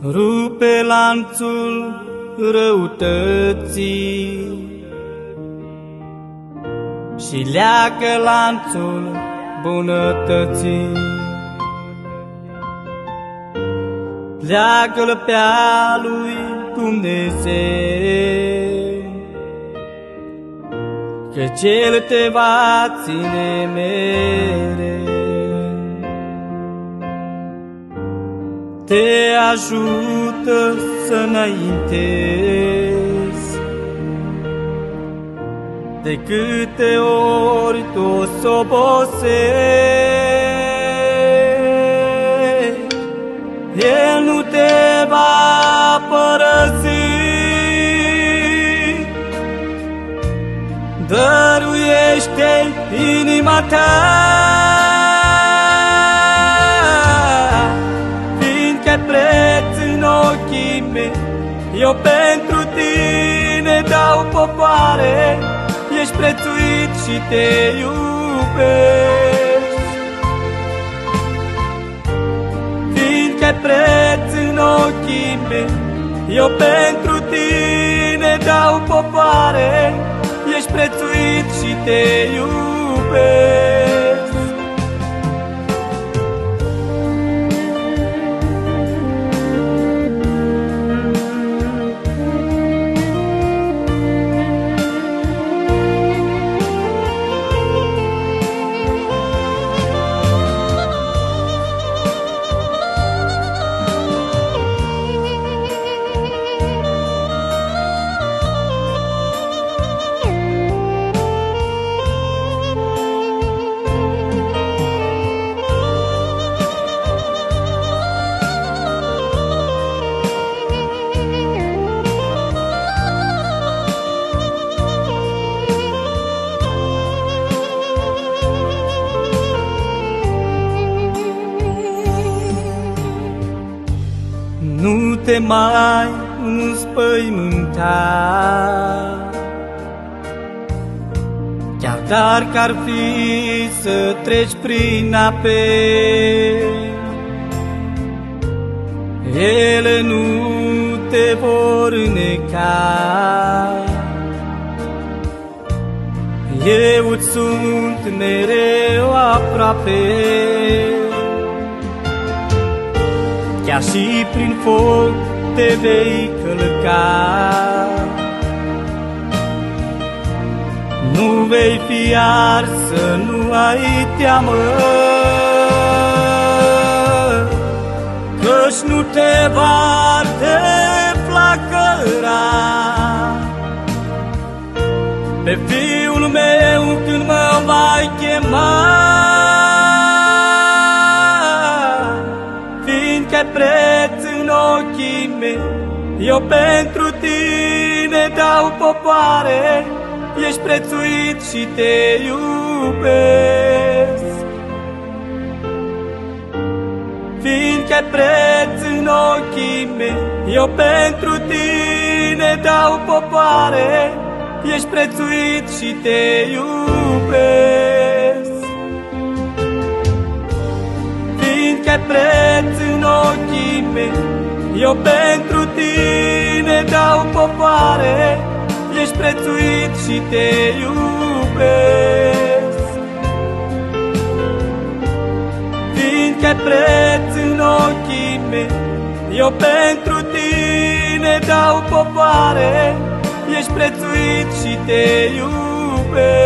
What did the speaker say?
Rupe lanțul răutății și leagă lanțul bunătății. Leagă-l pe-a lui Dumnezeu, căci El te va ține mereu. Te ajută să înaintezi, de câte ori tu s-obosești. El nu te va părăsi, dăruiește inima ta, fiindcă preț în ochii mei. Eu pentru tine dau popoare, ești prețuit și te iubesc. Fiindcă preț în ochii mei, eu pentru tine dau popoare, ești prețuit și te iubesc. Nu te mai înspăimânta, chiar dacă ar fi să treci prin ape. Ele nu te vor neca, eu îți sunt mereu aproape. Chiar și prin foc te vei călca, nu vei fi ars, să nu ai teamă, căci nu te va arde flacăra. Pe Fiul meu când mă vai chema, fiindcă preț în ochii mei, eu pentru tine dau popoare, ești prețuit și te iubesc. Fiindcă preț în ochii mei, eu pentru tine dau popoare, ești prețuit și te iubesc. Fiindcă preț în ochii mei, eu pentru tine dau popoare, ești prețuit și te iubesc. Fiindcă preț în ochii mei, eu pentru tine dau popoare, ești prețuit și te iubesc.